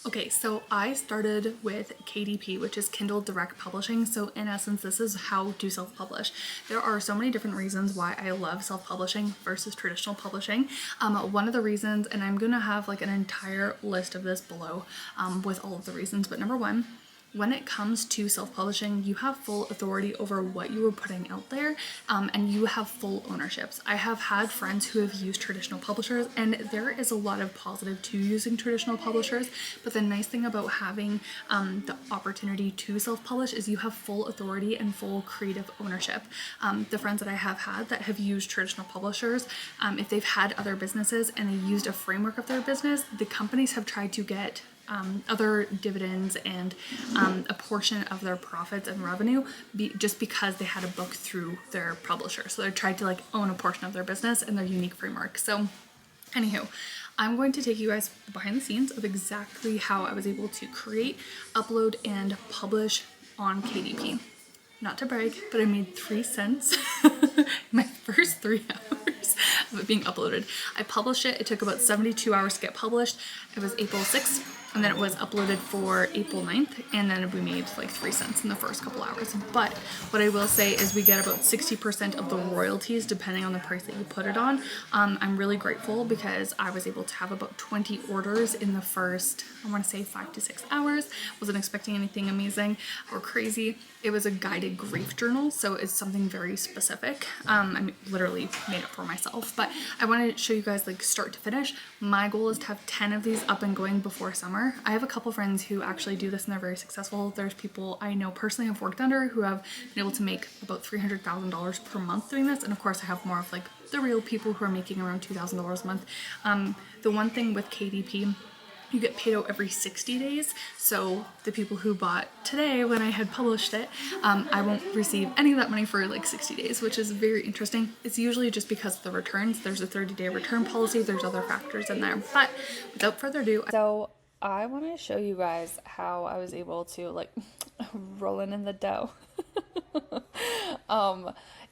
Okay, so I started with KDP, which is Kindle Direct Publishing. So in essence, this is how to self-publish. There are so many different reasons why I love self-publishing versus traditional publishing. One of the reasons, and I'm gonna have like an entire list of this below with all of the reasons, but number one, when it comes to self-publishing, you have full authority over what you are putting out there, and you have full ownerships. I have had friends who have used traditional publishers, and there is a lot of positive to using traditional publishers, but the nice thing about having the opportunity to self-publish is you have full authority and full creative ownership. The friends that I have had that have used traditional publishers, if they've had other businesses and they used a framework of their business, the companies have tried to get other dividends and a portion of their profits and revenue just because they had a book through their publisher. So they tried to like own a portion of their business and their unique framework. So anywho, I'm going to take you guys behind the scenes of exactly how I was able to create, upload, and publish on KDP. Not to brag, but I made 3 cents my first 3 hours of it being uploaded. I published it. It took about 72 hours to get published. It was April 6th. And then it was uploaded for April 9th, and then we made like 3 cents in the first couple hours. But what I will say is we get about 60% of the royalties depending on the price that you put it on. I'm really grateful because I was able to have about 20 orders in the first, I want to say 5 to 6 hours. Wasn't expecting anything amazing or crazy. It was a guided grief journal, so it's something very specific. I literally made it for myself, but I wanted to show you guys like start to finish. My goal is to have 10 of these up and going before summer. I have a couple friends who actually do this and they're very successful. There's people I know personally have worked under who have been able to make about $300,000 per month doing this. And of course I have more of like the real people who are making around $2,000 a month. The one thing with KDP, you get paid out every 60 days. So the people who bought today when I had published it, I won't receive any of that money for like 60 days, which is very interesting. It's usually just because of the returns. There's a 30-day return policy. There's other factors in there. But without further ado, so I want to show you guys how I was able to like rolling in the dough.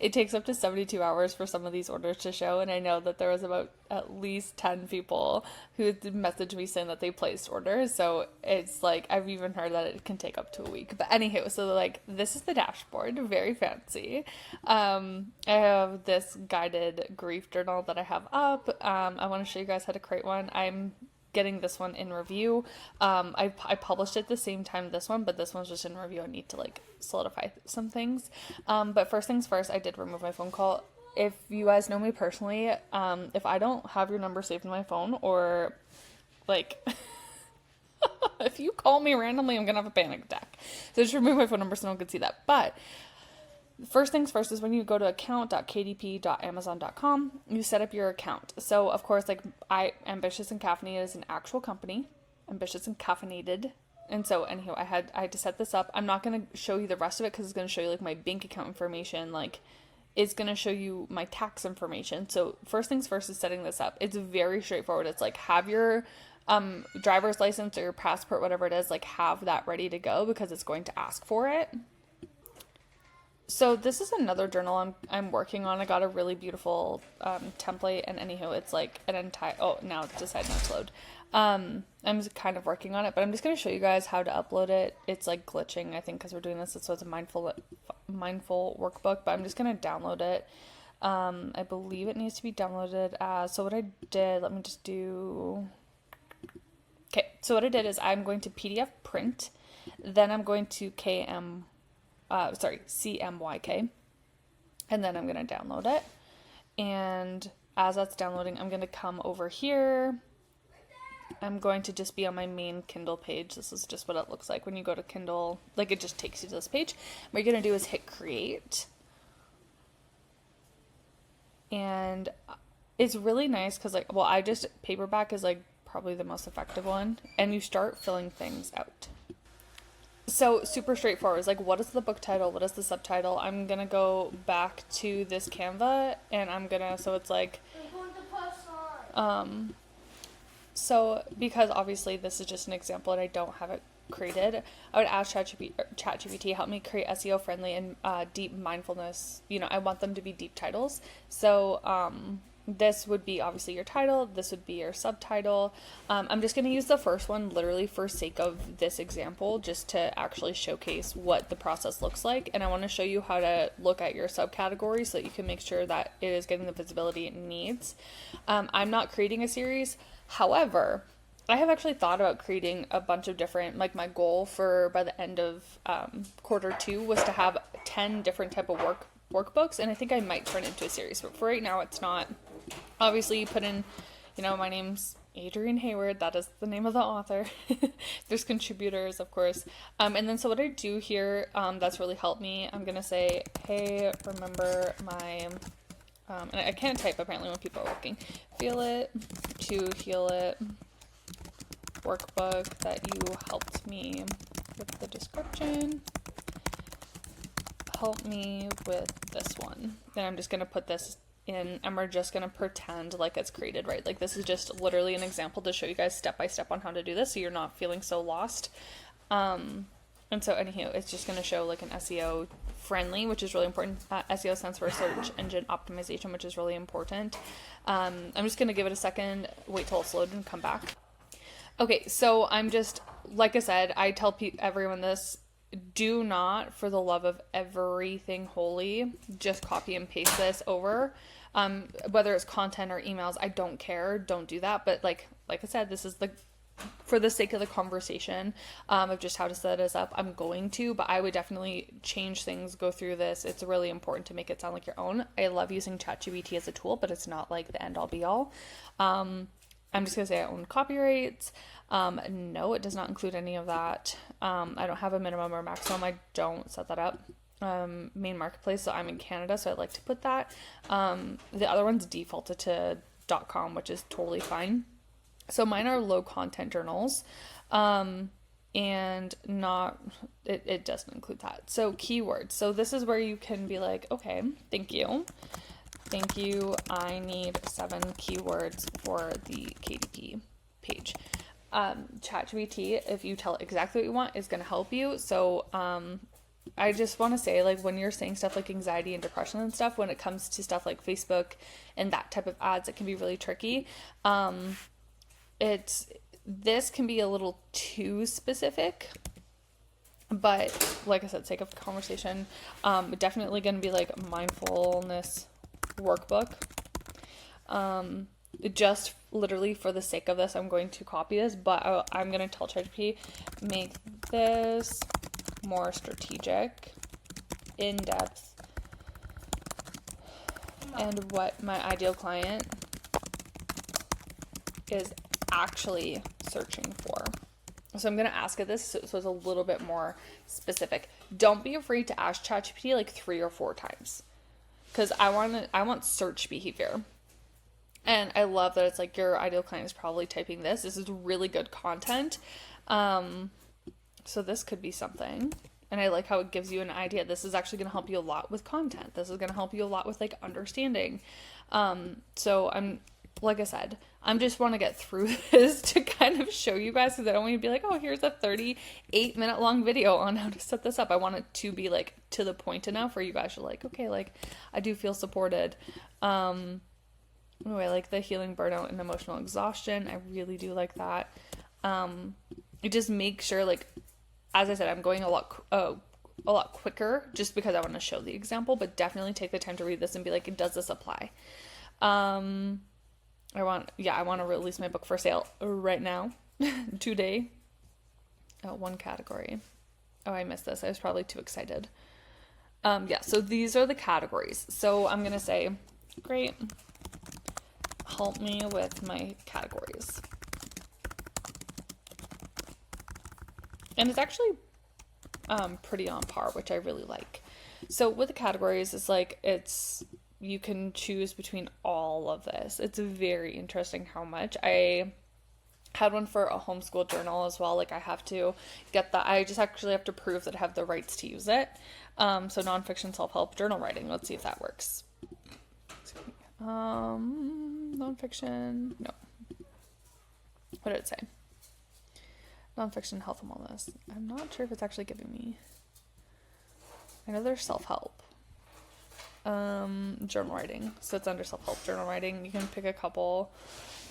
It takes up to 72 hours for some of these orders to show, and I know that there was about at least 10 people who messaged me saying that they placed orders, so it's like I've even heard that it can take up to a week. But anywho, so like this is the dashboard, very fancy. I have this guided grief journal that I have up. I want to show you guys how to create one. I'm getting this one in review. I published it the same time this one, but this one's just in review. I need to like solidify some things. But first things first, I did remove my phone call. If you guys know me personally, if I don't have your number saved in my phone, or like if you call me randomly, I'm gonna have a panic attack. So just remove my phone number so no one can see that. But first things first is when you go to account.kdp.amazon.com, you set up your account. So of course, like Ambitious and Caffeinated is an actual company, Ambitious and Caffeinated. And so anyhow, I had to set this up. I'm not going to show you the rest of it because it's going to show you like my bank account information, like it's going to show you my tax information. So first things first is setting this up. It's very straightforward. It's like have your driver's license or your passport, whatever it is, like have that ready to go because it's going to ask for it. So this is another journal I'm working on. I got a really beautiful template, and anywho, it's like an entire, oh, now it decided not to load. I'm kind of working on it, but I'm just going to show you guys how to upload it. It's like glitching, I think, because we're doing this, so it's a mindful workbook, but I'm just going to download it. I believe it needs to be downloaded as, so what I did, let me just do, okay, so what I did is I'm going to PDF print, then I'm going to CMYK, and then I'm going to download it. And as that's downloading, I'm going to come over here. I'm going to just be on my main Kindle page. This is just what it looks like when you go to Kindle. Like it just takes you to this page. What you're going to do is hit create. And it's really nice because like, well, paperback is like probably the most effective one. And you start filling things out. So super straightforward. It's like, what is the book title? What is the subtitle? I'm going to go back to this Canva and I'm going to, so it's like, so because obviously this is just an example and I don't have it created, I would ask ChatGPT help me create SEO friendly and deep mindfulness. You know, I want them to be deep titles. So this would be obviously your title, this would be your subtitle. I'm just going to use the first one literally for sake of this example, just to actually showcase what the process looks like. And I want to show you how to look at your subcategories so that you can make sure that it is getting the visibility it needs. I'm not creating a series. However, I have actually thought about creating a bunch of different, like my goal for by the end of Q2 was to have 10 different type of workbooks, and I think I might turn it into a series, but for right now it's not. Obviously you put in, my name's Adrienne Hayward, that is the name of the author. There's contributors, of course. And then so what I do here, that's really helped me, I'm gonna say, hey, remember my, and I can't type apparently when people are looking, feel it to heal it workbook that you helped me with the description. Help me with this one. Then I'm just gonna put this in, and we're just gonna pretend like it's created, right? Like this is just literally an example to show you guys step by step on how to do this so you're not feeling so lost. And so anywho, it's just gonna show like an SEO friendly, which is really important. SEO stands for search engine optimization, which is really important. I'm just gonna give it a second, wait till it's loaded and come back. Okay, so I'm just, like I said, I tell everyone this, do not, for the love of everything holy, just copy and paste this over. Whether it's content or emails, I don't care. Don't do that. But like I said, this is for the sake of the conversation, of just how to set this up, I'm going to, but I would definitely change things, go through this. It's really important to make it sound like your own. I love using ChatGPT as a tool, but it's not like the end all be all. I'm just going to say I own copyrights. No, it does not include any of that. I don't have a minimum or maximum. I don't set that up. Main marketplace, so I'm in Canada, so I'd like to put that. The other one's defaulted to .com, which is totally fine. So mine are low content journals, and not, it doesn't include that. So keywords. So this is where you can be like, okay, thank you, I need 7 keywords for the KDP page. ChatGPT, if you tell it exactly what you want, is going to help you. So I just want to say, like, when you're saying stuff like anxiety and depression and stuff, when it comes to stuff like Facebook and that type of ads, it can be really tricky. This can be a little too specific, but like I said, sake of the conversation, definitely going to be like mindfulness workbook. Just literally for the sake of this, I'm going to copy this, but I'm going to tell ChatGPT, make this more strategic, in-depth, and what my ideal client is actually searching for. So I'm going to ask it this so it's a little bit more specific. Don't be afraid to ask ChatGPT like 3 or 4 times, because I want search behavior. And I love that it's like your ideal client is probably typing this. This is really good content. So this could be something. And I like how it gives you an idea. This is actually going to help you a lot with content. This is going to help you a lot with like understanding. So like I said, I just want to get through this to kind of show you guys, because I don't want you to be like, oh, here's a 38-minute long video on how to set this up. I want it to be like to the point enough where you guys are like, okay, like I do feel supported. Anyway, I like the healing burnout and emotional exhaustion. I really do like that. It just makes sure, like, as I said, I'm going a lot quicker just because I want to show the example, but definitely take the time to read this and be like, does this apply? I want to release my book for sale right now, today. One category. Oh, I missed this. I was probably too excited. So these are the categories. So I'm going to say, great, help me with my categories. And it's actually pretty on par, which I really like. So with the categories, it's like you can choose between all of this. It's very interesting how much. I had one for a homeschool journal as well. Like I have to get that. I just actually have to prove that I have the rights to use it. So nonfiction, self-help, journal writing. Let's see if that works. Nonfiction, no. What did it say? Nonfiction, health and wellness. I'm not sure if it's actually giving me. I know there's self-help. journal writing. So it's under self-help journal writing. You can pick a couple.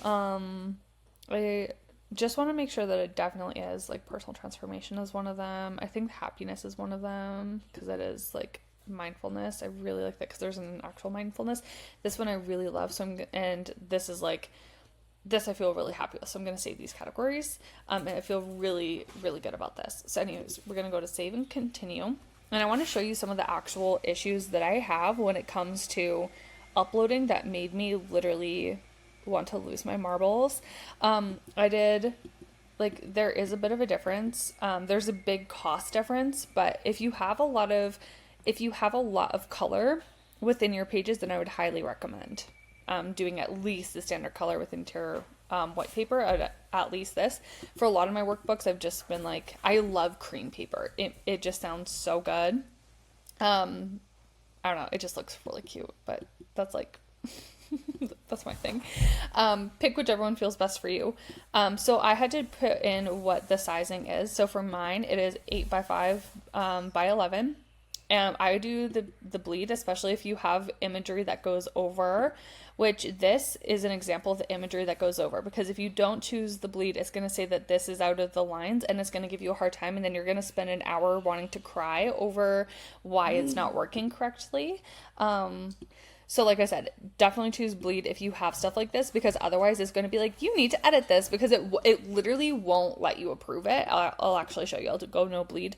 I just want to make sure that it definitely is, like, personal transformation is one of them. I think happiness is one of them, because it is, like, mindfulness. I really like that because there's an actual mindfulness. This one I really love. And this is like, this I feel really happy with. So I'm going to save these categories. And I feel really, really good about this. So anyways, we're going to go to save and continue. And I want to show you some of the actual issues that I have when it comes to uploading that made me literally want to lose my marbles. There is a bit of a difference. There's a big cost difference, but if you have a lot of color within your pages, then I would highly recommend doing at least the standard color with interior white paper, at least this. For a lot of my workbooks, I've just been like, I love cream paper. It just sounds so good. I don't know, it just looks really cute, but that's like, that's my thing. Pick whichever one feels best for you. So I had to put in what the sizing is. So for mine, it is 8x5 by 11. And I do the bleed, especially if you have imagery that goes over, which this is an example of the imagery that goes over, because if you don't choose the bleed, it's going to say that this is out of the lines, and it's going to give you a hard time, and then you're going to spend an hour wanting to cry over why it's not working correctly. So like I said, definitely choose bleed if you have stuff like this, because otherwise it's going to be like, you need to edit this, because it literally won't let you approve it. I'll actually show you. I'll go no bleed.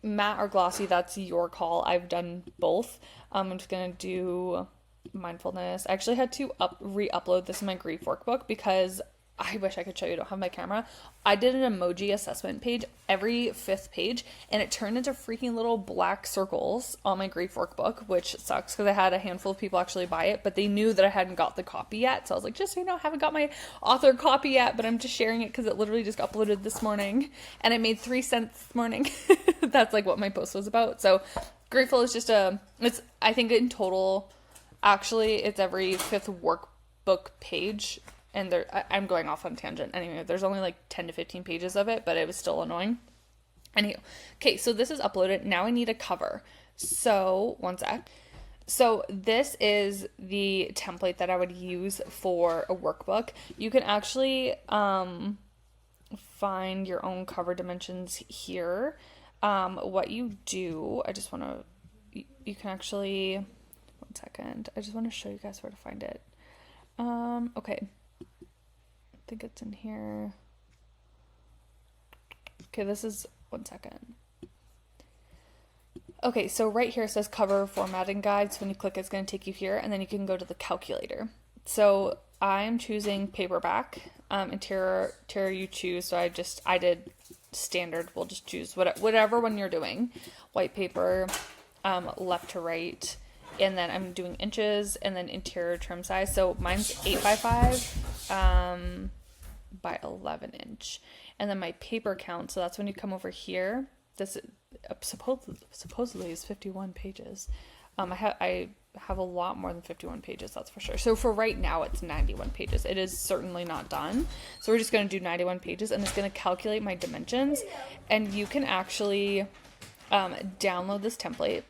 Matte or glossy, that's your call. I've done both. I'm just going to do mindfulness. I actually had to re-upload this in my grief workbook because I wish I could show you. I don't have my camera. I did an emoji assessment page every 5th page, and it turned into freaking little black circles on my grief workbook, which sucks because I had a handful of people actually buy it, but they knew that I hadn't got the copy yet. So I was like, just so you know, I haven't got my author copy yet, but I'm just sharing it because it literally just uploaded this morning, and it made 3 cents this morning. That's like what my post was about. So Grateful is just I think in total, actually, it's every 5th workbook page. And I'm going off on a tangent. Anyway, there's only like 10 to 15 pages of it, but it was still annoying. Anyway, okay, so this is uploaded. Now I need a cover. So, one sec. So this is the template that I would use for a workbook. You can actually find your own cover dimensions here. What you do, you can actually, one second. I just want to show you guys where to find it. Okay. I think it's in here. Okay, this is, one second. Okay, so right here it says cover formatting guide. So when you click, it's going to take you here, and then you can go to the calculator. So I'm choosing paperback. Interior you choose. So I did standard. We'll just choose whatever one you're doing. White paper, left to right. And then I'm doing inches, and then interior trim size. So mine's 8x5 by 11 inch. And then my paper count, so that's when you come over here. This supposedly is 51 pages. I have a lot more than 51 pages, that's for sure. So for right now, it's 91 pages. It is certainly not done. So we're just going to do 91 pages, and it's going to calculate my dimensions. And you can actually download this template.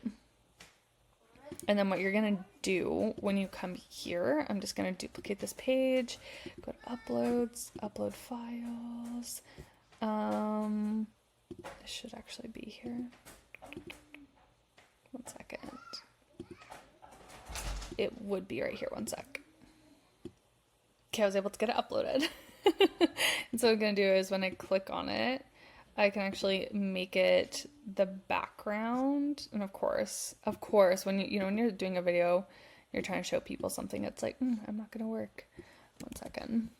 And then what you're going to do when you come here, I'm just going to duplicate this page, go to uploads, upload files. This should actually be here. One second. It would be right here. One sec. Okay, I was able to get it uploaded. And so what I'm going to do is when I click on it, I can actually make it the background. And of course, when when you're doing a video, you're trying to show people something that's like, I'm not going to work. One second.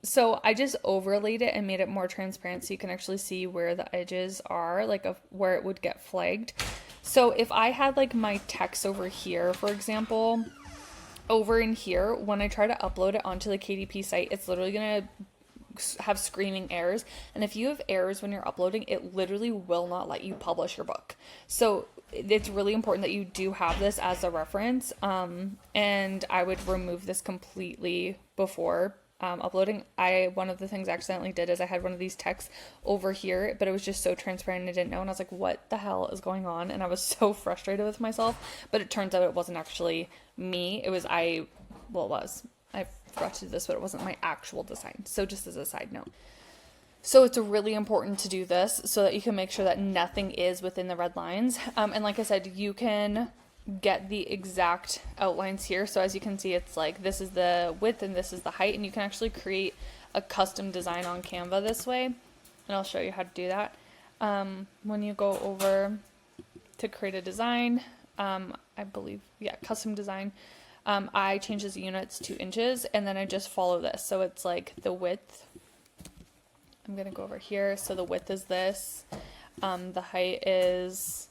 So I just overlaid it and made it more transparent so you can actually see where the edges are, like where it would get flagged. So if I had like my text over here, for example, over in here, when I try to upload it onto the KDP site, it's literally going to have screaming errors, and if you have errors when you're uploading, it literally will not let you publish your book. So it's really important that you do have this as a reference, and I would remove this completely before uploading. One of the things I accidentally did is I had one of these texts over here, but it was just so transparent I didn't know, and I was like, what the hell is going on? And I was so frustrated with myself, but it turns out it wasn't actually me. It was I forgot to do this, but it wasn't my actual design. So just as a side note. So it's really important to do this so that you can make sure that nothing is within the red lines. And like I said, you can get the exact outlines here. So as you can see, it's like this is the width and this is the height, and you can actually create a custom design on Canva this way. And I'll show you how to do that. When you go over to create a design, I believe, custom design, I change the units to inches, and then I just follow this. So it's like the width. I'm going to go over here. So the width is this, the height is,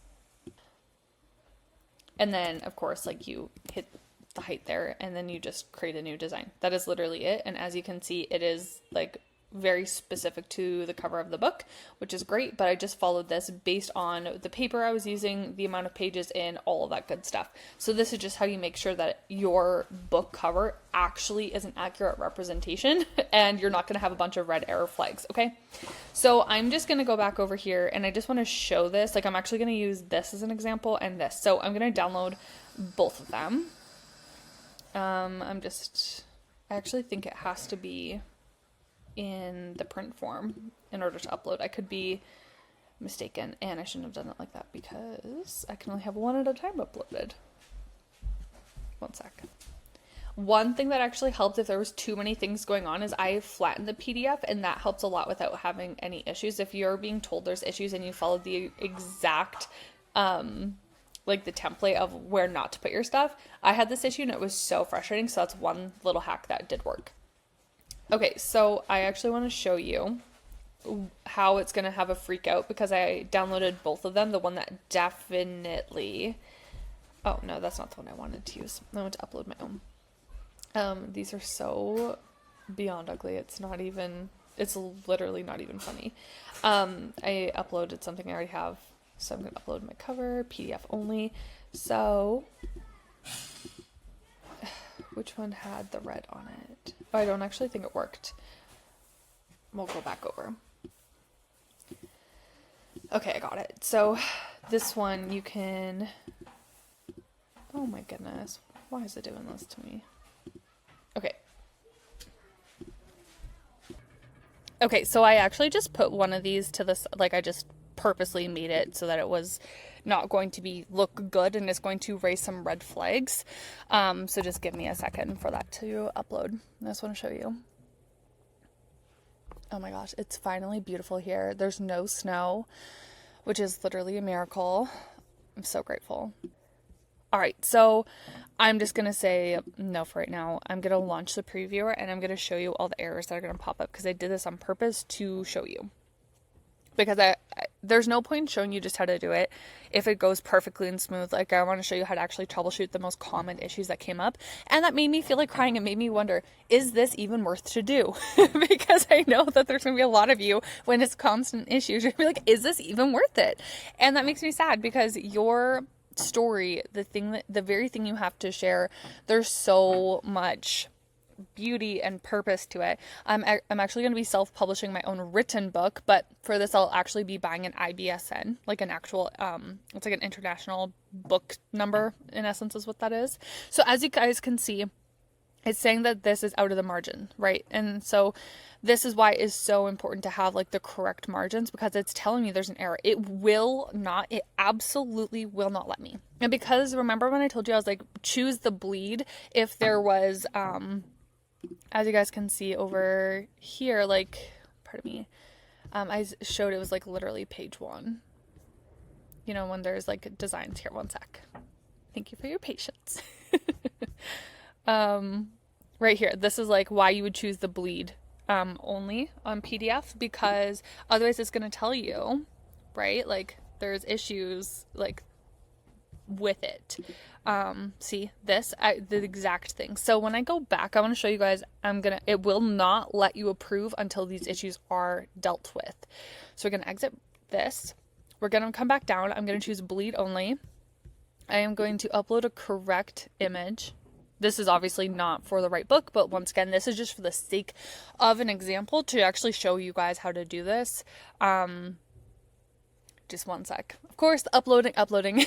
and then of course, like you hit the height there, and then you just create a new design. That is literally it. And as you can see, it is like very specific to the cover of the book, which is great, but I just followed this based on the paper I was using, the amount of pages in, all of that good stuff. So this is just how you make sure that your book cover actually is an accurate representation and you're not going to have a bunch of red error flags, okay? So I'm just going to go back over here, and I just want to show this. Like, I'm actually going to use this as an example and this. So I'm going to download both of them. I actually think it has to be in the print form in order to upload. I could be mistaken, and I shouldn't have done it like that because I can only have one at a time uploaded. One sec. One thing that actually helped if there was too many things going on is I flattened the PDF, and that helps a lot without having any issues. If you're being told there's issues and you follow the exact like the template of where not to put your stuff, I had this issue and it was so frustrating. So that's one little hack that did work. Okay, so I actually want to show you how it's going to have a freak out because I downloaded both of them. The one that definitely... Oh, no, that's not the one I wanted to use. I want to upload my own. These are so beyond ugly. It's literally not even funny. I uploaded something I already have, so I'm going to upload my cover, PDF only. So... which one had the red on it? Oh, I don't actually think it worked. We'll go back over. Okay, I got it. So this one you can... Oh my goodness. Why is it doing this to me? Okay. Okay, so I actually just put one of these to this, like I just purposely made it so that it was not going to look good and it's going to raise some red flags. So just give me a second for that to upload. I just want to show you. Oh my gosh, it's finally beautiful here. There's no snow, which is literally a miracle. I'm so grateful. All right, so I'm just going to say no for right now. I'm going to launch the previewer and I'm going to show you all the errors that are going to pop up because I did this on purpose to show you. Because there's no point in showing you just how to do it if it goes perfectly and smooth. Like, I want to show you how to actually troubleshoot the most common issues that came up. And that made me feel like crying. It made me wonder, is this even worth to do? Because I know that there's going to be a lot of you when it's constant issues. You're going to be like, is this even worth it? And that makes me sad because your story, the very thing you have to share, there's so much beauty and purpose to it. I'm actually going to be self-publishing my own written book, but for this I'll actually be buying an IBSN, like an actual it's like an international book number in essence is what that is. So as you guys can see, it's saying that this is out of the margin, right? And so this is why it is so important to have like the correct margins because it's telling me there's an error. It absolutely will not let me. And because remember when I told you I was like, choose the bleed if there was as you guys can see over here, like, pardon me, I showed it was like literally page 1. You know, when there's like designs here. One sec. Thank you for your patience. Right here, this is like why you would choose the bleed only on PDF because otherwise it's going to tell you, right? Like there's issues like with it. See this, the exact thing. So when I go back, I want to show you guys, it will not let you approve until these issues are dealt with. So we're going to exit this. We're going to come back down. I'm going to choose bleed only. I am going to upload a correct image. this is obviously not for the right book, but once again, this is just for the sake of an example to actually show you guys how to do this. Just one sec. Of course, uploading.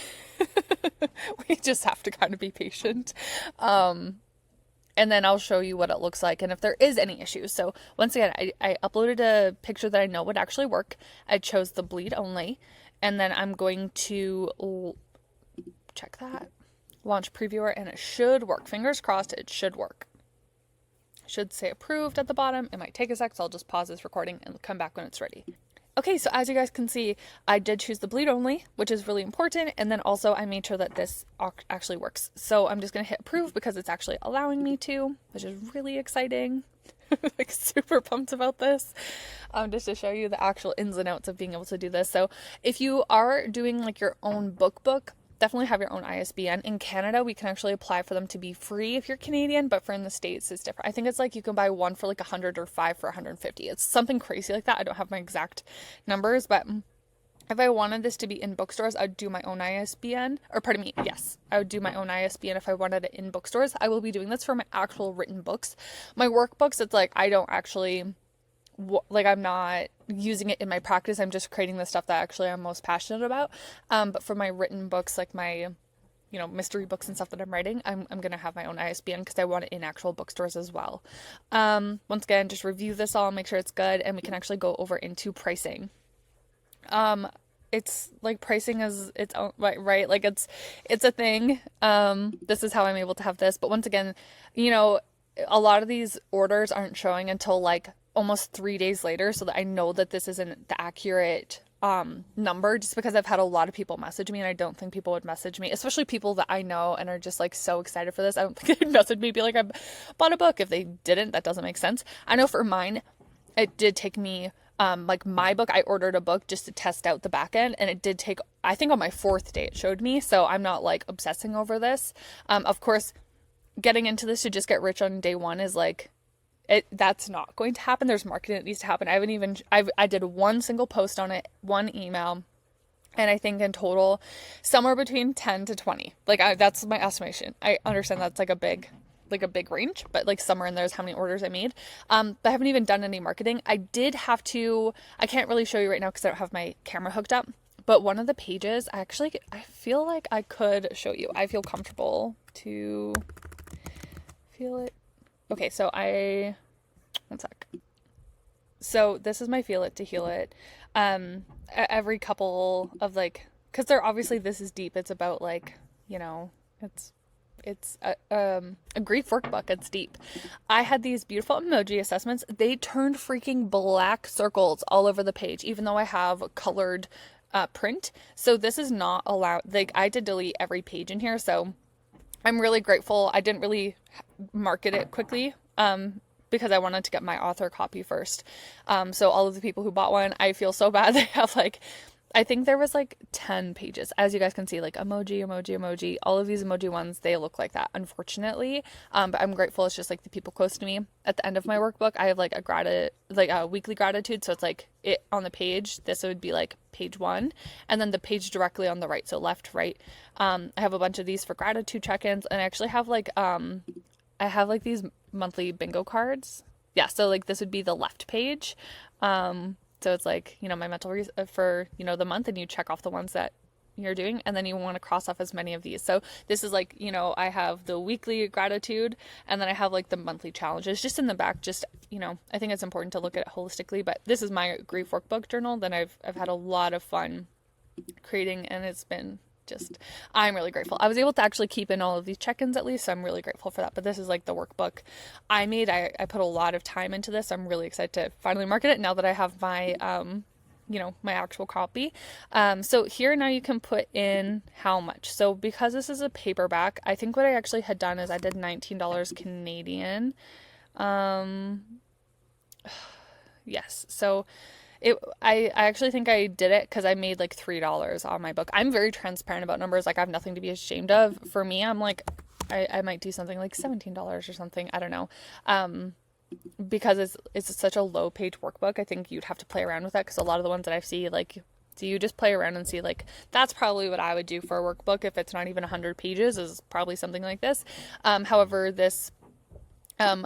We just have to kind of be patient. And then I'll show you what it looks like and if there is any issues. So once again, I uploaded a picture that I know would actually work. I chose the bleed only. And then I'm going to check that. Launch previewer, and it should work. Fingers crossed, it should work. Should say approved at the bottom. It might take a sec, so I'll just pause this recording and come back when it's ready. Okay, so as you guys can see, I did choose the bleed only, which is really important. And then also I made sure that this actually works. So I'm just going to hit approve because it's actually allowing me to, which is really exciting. Like super pumped about this. Just to show you the actual ins and outs of being able to do this. So if you are doing like your own book, definitely have your own ISBN. In Canada, we can actually apply for them to be free if you're Canadian, but for in the States, it's different. I think it's like you can buy one for like 100 or 5 for 150. It's something crazy like that. I don't have my exact numbers, but if I wanted this to be in bookstores, I'd do my own ISBN, or pardon me, yes, I would do my own ISBN if I wanted it in bookstores. I will be doing this for my actual written books. My workbooks, it's like I don't actually, like I'm not using it in my practice. I'm just creating the stuff that actually I'm most passionate about. But for my written books, like my, mystery books and stuff that I'm writing, I'm going to have my own ISBN because I want it in actual bookstores as well. Once again, just review this all, make sure it's good, and we can actually go over into pricing. It's like pricing is its own, right? Like it's a thing. This is how I'm able to have this. But once again, a lot of these orders aren't showing until like almost 3 days later, so that I know that this isn't the accurate number, just because I've had a lot of people message me, and I don't think people would message me, especially people that I know and are just like so excited for this. I don't think they'd message me, be like, I bought a book. If they didn't, that doesn't make sense. I know for mine, it did take me like my book, I ordered a book just to test out the back end, and it did take, I think on my 4th day it showed me, so I'm not like obsessing over this. Of course, getting into this to just get rich on day one is like, that's not going to happen. There's marketing that needs to happen. I did one single post on it, one email, and I think in total somewhere between 10 to 20. Like that's my estimation. I understand that's like a big range, but like somewhere in there is how many orders I made. But I haven't even done any marketing. I can't really show you right now because I don't have my camera hooked up, but one of the pages, I feel like I could show you. I feel comfortable to feel it. Okay, so one sec. So this is my feel it to heal it. Every couple of like, because they're obviously, this is deep. It's about like, it's a grief workbook. It's deep. I had these beautiful emoji assessments. They turned freaking black circles all over the page, even though I have colored print. So this is not allowed. Like I had to delete every page in here. So I'm really grateful. I didn't really market it quickly because I wanted to get my author copy first. So all of the people who bought one, I feel so bad. They have like, I think there was like 10 pages. As you guys can see, like emoji. All of these emoji ones, they look like that, unfortunately. But I'm grateful. It's just like the people close to me. At the end of my workbook, I have like a weekly gratitude. So it's like it on the page. This would be like page 1, and then the page directly on the right. So left, right. I have a bunch of these for gratitude check-ins, and I actually have like these monthly bingo cards. Yeah. So like this would be the left page. So it's like, my mental for, the month, and you check off the ones that you're doing, and then you want to cross off as many of these. So this is like, I have the weekly gratitude, and then I have like the monthly challenges just in the back. Just, I think it's important to look at it holistically, but this is my grief workbook journal that I've had a lot of fun creating, and it's been I'm really grateful. I was able to actually keep in all of these check-ins at least, so I'm really grateful for that. But this is like the workbook I made. I put a lot of time into this. I'm really excited to finally market it now that I have my, my actual copy. So here now you can put in how much. So because this is a paperback, I think what I actually had done is I did $19 Canadian. Yes. So I actually think I did it because I made like $3 on my book. I'm very transparent about numbers. Like I have nothing to be ashamed of. For me, I'm like, I might do something like $17 or something. I don't know. Because it's such a low page workbook. I think you'd have to play around with that because a lot of the ones that I see like So you just play around and see, like, that's probably what I would do for a workbook if it's not even 100 pages, is probably something like this. However, this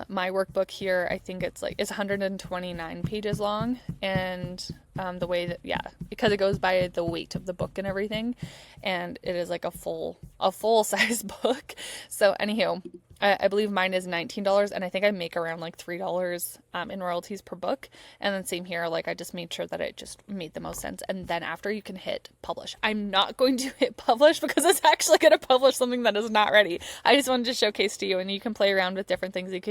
my workbook here, I think it's 129 pages long, and the way that, because it goes by the weight of the book and everything, and it is like a full size book. So anywho, I believe mine is $19, and I think I make around like $3 in royalties per book. And then same here, like I just made sure that it just made the most sense. And then after, you can hit publish. I'm not going to hit publish because it's actually going to publish something that is not ready. I just wanted to showcase to you, and you can play around with different things you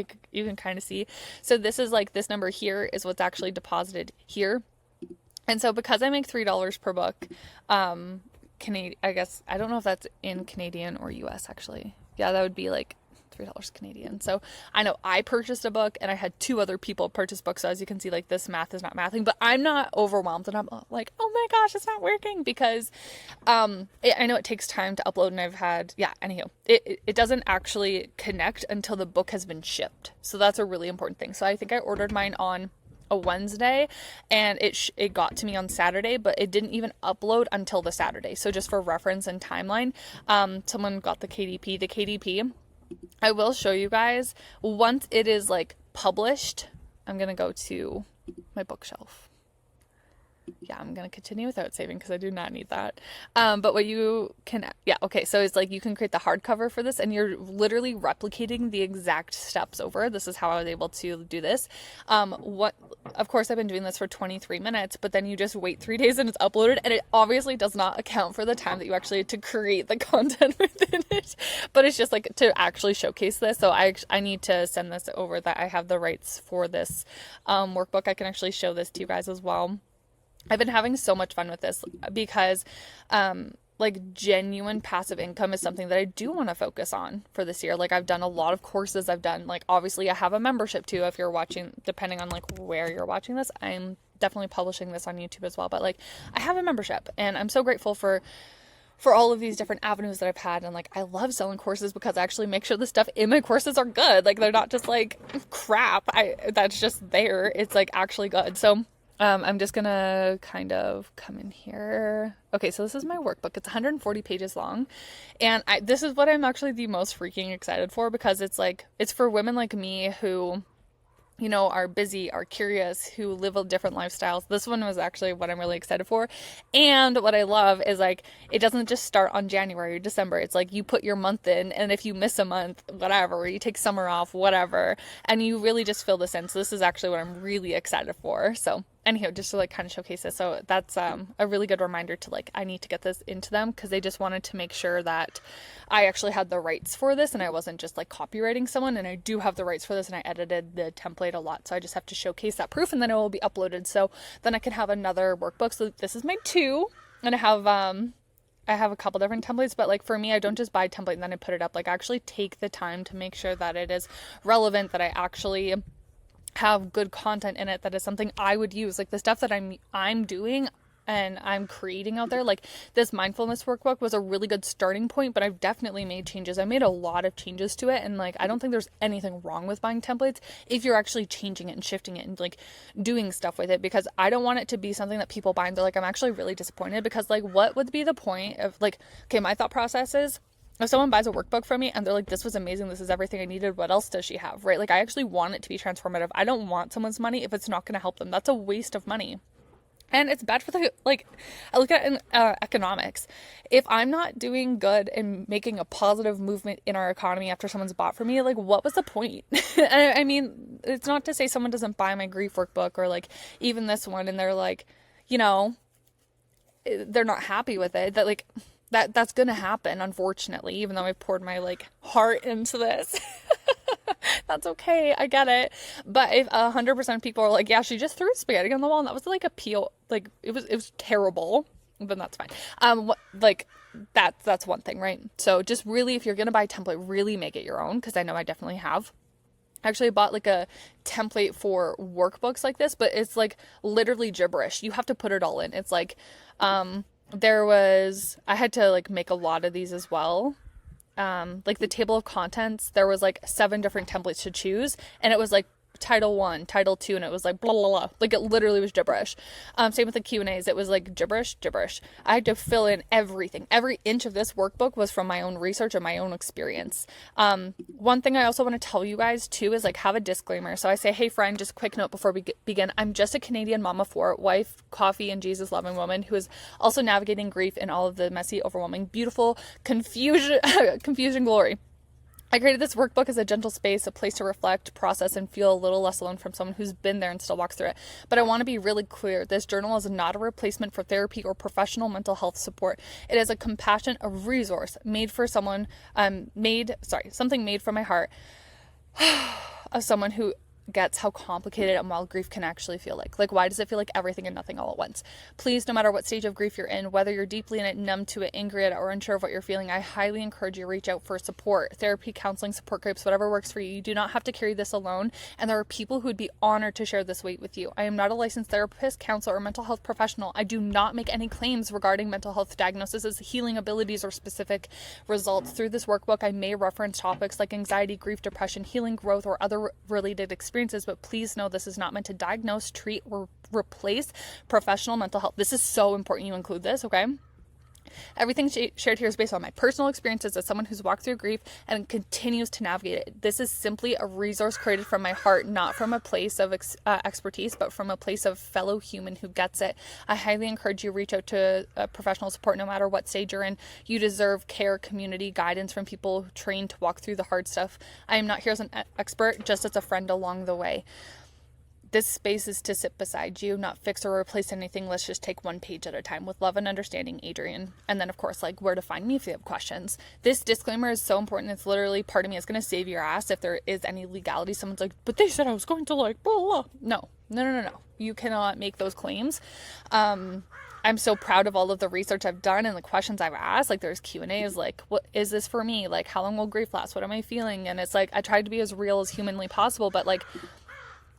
can kind of see. So this is like, this number here is what's actually deposited here. And so because I make $3 per book, Canadian, I guess, I don't know if that's in Canadian or US actually. Yeah, that would be like $3 Canadian. So I know I purchased a book and I had 2 other people purchase books. So as you can see, like, this math is not mathing, but I'm not overwhelmed, and I'm like, oh my gosh, it's not working, because I know it takes time to upload, and I've had, anyhow, it doesn't actually connect until the book has been shipped. So that's a really important thing. So I think I ordered mine on a Wednesday, and it got to me on Saturday, but it didn't even upload until the Saturday. So just for reference and timeline, someone got the KDP. The KDP, I will show you guys once it is like published. I'm gonna go to my bookshelf. Yeah, I'm going to continue without saving because I do not need that. But what you can, so it's like you can create the hardcover for this, and you're literally replicating the exact steps over. This is how I was able to do this. Of course, I've been doing this for 23 minutes, but then you just wait 3 days and it's uploaded, and it obviously does not account for the time that you actually had to create the content within it. But it's just like to actually showcase this. So I need to send this over, that I have the rights for this workbook. I can actually show this to you guys as well. I've been having so much fun with this because, like, genuine passive income is something that I do want to focus on for this year. Like, I've done a lot of courses. I've done, like, obviously I have a membership too. If you're watching, depending on like where you're watching this, I'm definitely publishing this on YouTube as well. But like, I have a membership, and I'm so grateful for all of these different avenues that I've had. And like, I love selling courses because I actually make sure the stuff in my courses are good. Like, they're not just like crap. That's just there. It's like actually good. So I'm just gonna kind of come in here. Okay, so this is my workbook. It's 140 pages long, and this is what I'm actually the most freaking excited for, because it's like, it's for women like me who, you know, are busy, are curious, who live a different lifestyles. This one was actually what I'm really excited for. And what I love is, like, it doesn't just start on January or December. It's like you put your month in, and if you miss a month, whatever, or you take summer off, whatever, and you really just fill this in. So this is actually what I'm really excited for. So anyhow, just to like kind of showcase this. So that's a really good reminder to, like, I need to get this into them, because they just wanted to make sure that I actually had the rights for this and I wasn't just like copywriting someone. And I do have the rights for this, and I edited the template a lot. So I just have to showcase that proof, and then it will be uploaded. So then I can have another workbook. So this is my 2, and I have a couple different templates, but like for me, I don't just buy a template and then I put it up. Like, I actually take the time to make sure that it is relevant, that I actually have good content in it, that is something I would use. Like, the stuff that I'm doing and I'm creating out there, like this mindfulness workbook was a really good starting point, but I've definitely made changes. I made a lot of changes to it, and like, I don't think there's anything wrong with buying templates if you're actually changing it and shifting it and like doing stuff with it, because I don't want it to be something that people buy and they're like, I'm actually really disappointed, because like, what would be the point of, like, okay, my thought process is, if someone buys a workbook from me and they're like, this was amazing, this is everything I needed, what else does she have, right? Like, I actually want it to be transformative. I don't want someone's money if it's not going to help them. That's a waste of money. And it's bad for the, like, I look at it in economics. If I'm not doing good and making a positive movement in our economy after someone's bought from me, like, what was the point? I mean, it's not to say someone doesn't buy my grief workbook, or like even this one, and they're like, you know, they're not happy with it. That, like, that's going to happen, unfortunately, even though I poured my like heart into this. That's okay. I get it. But if 100% of people are like, yeah, she just threw spaghetti on the wall, and that was like a peel, like it was terrible, but that's fine. Like that's one thing, right? So just really, if you're going to buy a template, really make it your own. 'Cause I know I definitely have. Actually, I bought like a template for workbooks like this, but it's like literally gibberish. You have to put it all in. It's like, I had to like make a lot of these as well. Like the table of contents, there was like 7 different templates to choose, and it was like Title 1, Title 2, and it was like blah, blah, blah. Like, it literally was gibberish. Same with the Q&As. It was like gibberish. I had to fill in everything. Every inch of this workbook was from my own research and my own experience. One thing I also want to tell you guys, too, is like have a disclaimer. So I say, hey, friend, just a quick note before we begin. I'm just a Canadian mama of 4, wife, coffee, and Jesus-loving woman who is also navigating grief in all of the messy, overwhelming, beautiful confusion glory. I created this workbook as a gentle space, a place to reflect, process, and feel a little less alone from someone who's been there and still walks through it. But I want to be really clear. This journal is not a replacement for therapy or professional mental health support. It is a compassion, a resource made for someone, something made from my heart of someone who gets how complicated and wild grief can actually feel like. Like, why does it feel like everything and nothing all at once? Please, no matter what stage of grief you're in, whether you're deeply in it, numb to it, angry at it, or unsure of what you're feeling, I highly encourage you to reach out for support, therapy, counseling, support groups, whatever works for you. You do not have to carry this alone, and there are people who would be honored to share this weight with you. I am not a licensed therapist, counselor, or mental health professional. I do not make any claims regarding mental health diagnoses, healing abilities, or specific results. Through this workbook, I may reference topics like anxiety, grief, depression, healing, growth, or other related experiences, but please know this is not meant to diagnose, treat, or replace professional mental health. This is so important you include this, okay? Everything shared here is based on my personal experiences as someone who's walked through grief and continues to navigate it. This is simply a resource created from my heart, not from a place of expertise, but from a place of fellow human who gets it. I highly encourage you to reach out to professional support no matter what stage you're in. You deserve care, community, guidance from people trained to walk through the hard stuff. I am not here as an expert, just as a friend along the way. This space is to sit beside you, not fix or replace anything. Let's just take one page at a time. With love and understanding, Adrienne. And then, of course, like where to find me if you have questions. This disclaimer is so important. It's literally part of me. It's going to save your ass if there is any legality. Someone's like, but they said I was going to like, blah, blah. No. You cannot make those claims. I'm so proud of all of the research I've done and the questions I've asked. Like, there's Q&As, like, what is this for me? Like, how long will grief last? What am I feeling? And it's like, I tried to be as real as humanly possible, but like,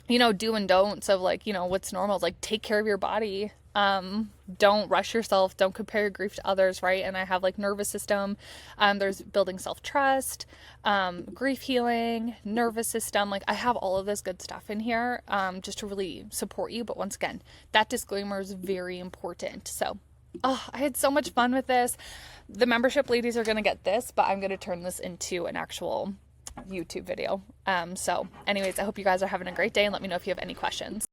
you know, do and don'ts of like, you know, what's normal is like, take care of your body. Don't rush yourself. Don't compare your grief to others. Right. And I have like nervous system. There's building self-trust, grief healing, nervous system. Like, I have all of this good stuff in here, just to really support you. But once again, that disclaimer is very important. So, I had so much fun with this. The membership ladies are going to get this, but I'm going to turn this into an actual YouTube video. So anyways, I hope you guys are having a great day and let me know if you have any questions.